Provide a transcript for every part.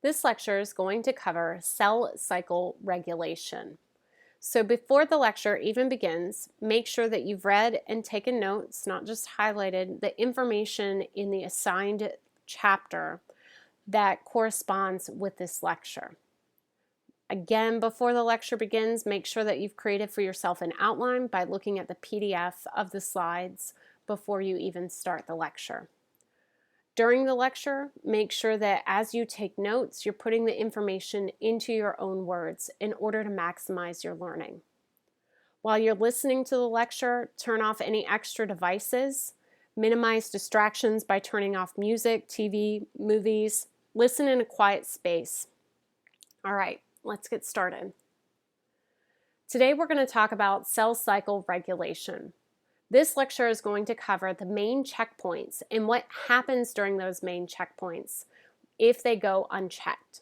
This lecture is going to cover cell cycle regulation. So before the lecture even begins, make sure that you've read and taken notes, not just highlighted, the information in the assigned chapter that corresponds with this lecture. Again, before the lecture begins, make sure that you've created for yourself an outline by looking at the PDF of the slides before you even start the lecture. During the lecture, make sure that as you take notes, you're putting the information into your own words in order to maximize your learning. While you're listening to the lecture, turn off any extra devices, minimize distractions by turning off music, TV, movies, listen in a quiet space. All right, let's get started. Today we're going to talk about cell cycle regulation. This lecture is going to cover the main checkpoints and what happens during those main checkpoints if they go unchecked.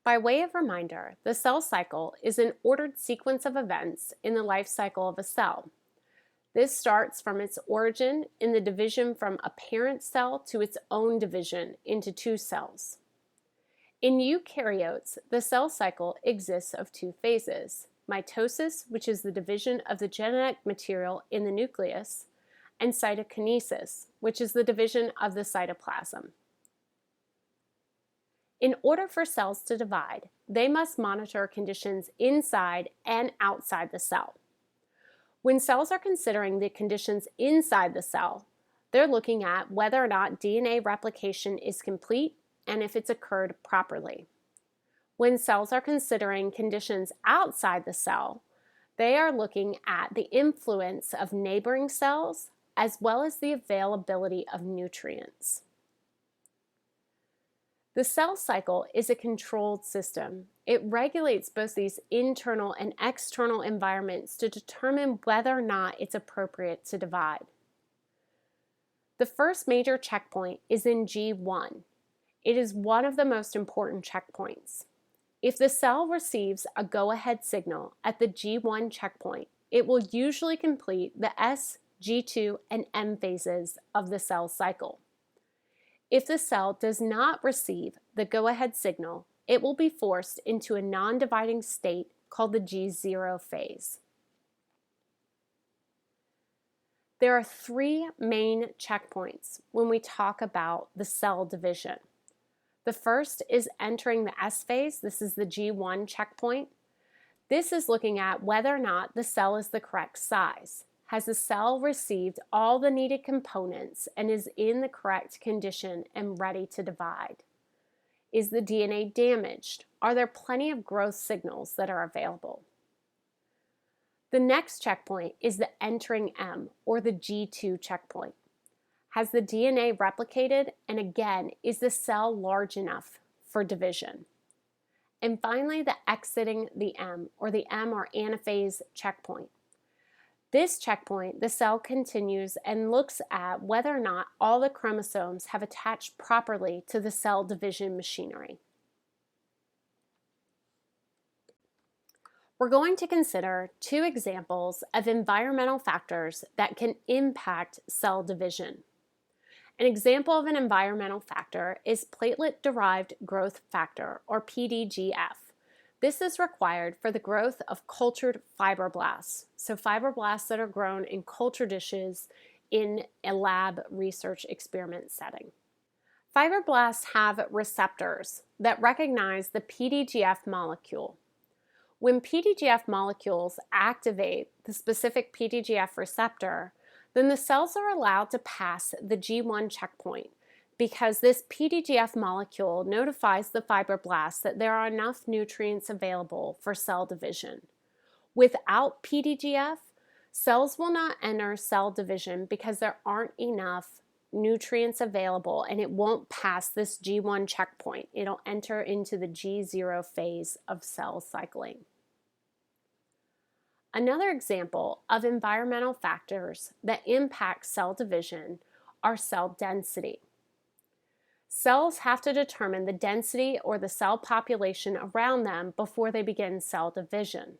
By way of reminder, the cell cycle is an ordered sequence of events in the life cycle of a cell. This starts from its origin in the division from a parent cell to its own division into two cells. In eukaryotes, the cell cycle exists of two phases: mitosis, which is the division of the genetic material in the nucleus, and cytokinesis, which is the division of the cytoplasm. In order for cells to divide, they must monitor conditions inside and outside the cell. When cells are considering the conditions inside the cell, they're looking at whether or not DNA replication is complete and if it's occurred properly. When cells are considering conditions outside the cell, they are looking at the influence of neighboring cells as well as the availability of nutrients. The cell cycle is a controlled system. It regulates both these internal and external environments to determine whether or not it's appropriate to divide. The first major checkpoint is in G1. It is one of the most important checkpoints. If the cell receives a go-ahead signal at the G1 checkpoint, it will usually complete the S, G2, and M phases of the cell cycle. If the cell does not receive the go-ahead signal, it will be forced into a non-dividing state called the G0 phase. There are three main checkpoints when we talk about the cell division. The first is entering the S phase. This is the G1 checkpoint. This is looking at whether or not the cell is the correct size. Has the cell received all the needed components and is in the correct condition and ready to divide? Is the DNA damaged? Are there plenty of growth signals that are available? The next checkpoint is the entering M, or the G2 checkpoint. Has the DNA replicated? And again, is the cell large enough for division? And finally, the exiting the M, or the M or anaphase checkpoint. This checkpoint, the cell continues and looks at whether or not all the chromosomes have attached properly to the cell division machinery. We're going to consider two examples of environmental factors that can impact cell division. An example of an environmental factor is platelet-derived growth factor, or PDGF. This is required for the growth of cultured fibroblasts, so fibroblasts that are grown in culture dishes in a lab research experiment setting. Fibroblasts have receptors that recognize the PDGF molecule. When PDGF molecules activate the specific PDGF receptor, then the cells are allowed to pass the G1 checkpoint because this PDGF molecule notifies the fibroblasts that there are enough nutrients available for cell division. Without PDGF, cells will not enter cell division because there aren't enough nutrients available and it won't pass this G1 checkpoint. It'll enter into the G0 phase of cell cycling. Another example of environmental factors that impact cell division are cell density. Cells have to determine the density or the cell population around them before they begin cell division.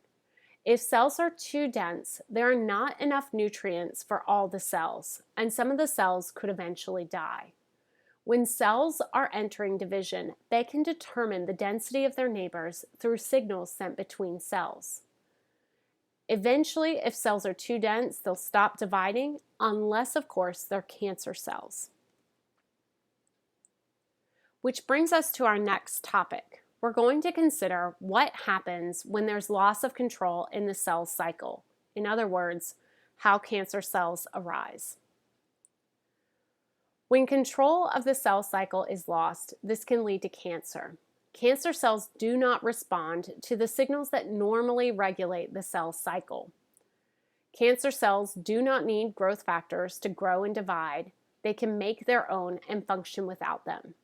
If cells are too dense, there are not enough nutrients for all the cells, and some of the cells could eventually die. When cells are entering division, they can determine the density of their neighbors through signals sent between cells. Eventually, if cells are too dense, they'll stop dividing, unless, of course, they're cancer cells. Which brings us to our next topic. We're going to consider what happens when there's loss of control in the cell cycle. In other words, how cancer cells arise. When control of the cell cycle is lost, this can lead to cancer. Cancer cells do not respond to the signals that normally regulate the cell cycle. Cancer cells do not need growth factors to grow and divide. They can make their own and function without them.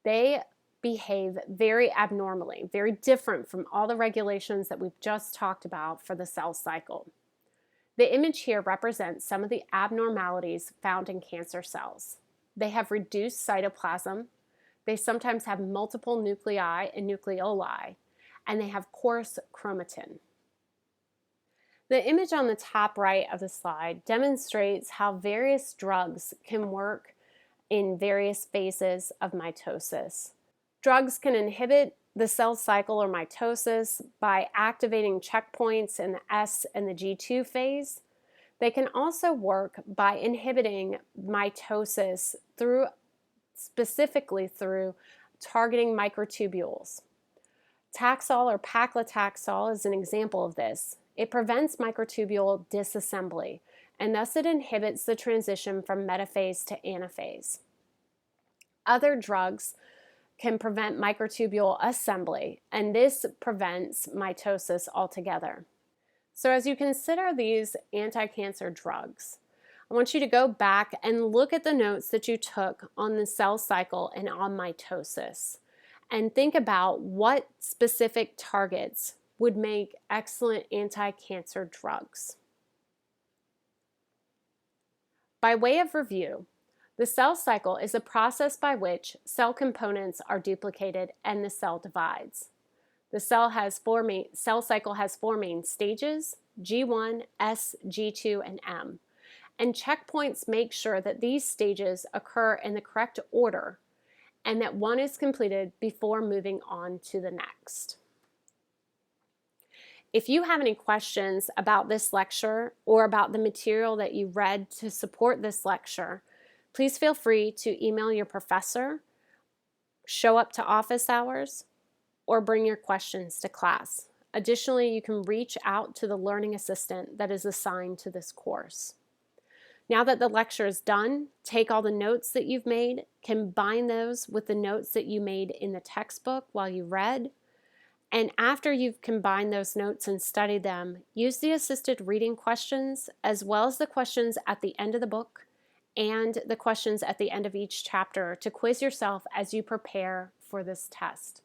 They behave very abnormally, very different from all the regulations that we've just talked about for the cell cycle. The image here represents some of the abnormalities found in cancer cells. They have reduced cytoplasm, they sometimes have multiple nuclei and nucleoli, and they have coarse chromatin. The image on the top right of the slide demonstrates how various drugs can work in various phases of mitosis. Drugs can inhibit the cell cycle or mitosis by activating checkpoints in the S and the G2 phase. They can also work by inhibiting mitosis specifically through targeting microtubules. Taxol or paclitaxel is an example of this. It prevents microtubule disassembly, and thus it inhibits the transition from metaphase to anaphase. Other drugs can prevent microtubule assembly, and this prevents mitosis altogether. So as you consider these anti-cancer drugs, I want you to go back and look at the notes that you took on the cell cycle and on mitosis, and think about what specific targets would make excellent anti-cancer drugs. By way of review, the cell cycle is a process by which cell components are duplicated and the cell divides. The cell cycle has four main stages: G1, S, G2, and M. And checkpoints make sure that these stages occur in the correct order and that one is completed before moving on to the next. If you have any questions about this lecture or about the material that you read to support this lecture, please feel free to email your professor, show up to office hours, or bring your questions to class. Additionally, you can reach out to the learning assistant that is assigned to this course. Now that the lecture is done, take all the notes that you've made, combine those with the notes that you made in the textbook while you read, and after you've combined those notes and studied them, use the assisted reading questions as well as the questions at the end of the book and the questions at the end of each chapter to quiz yourself as you prepare for this test.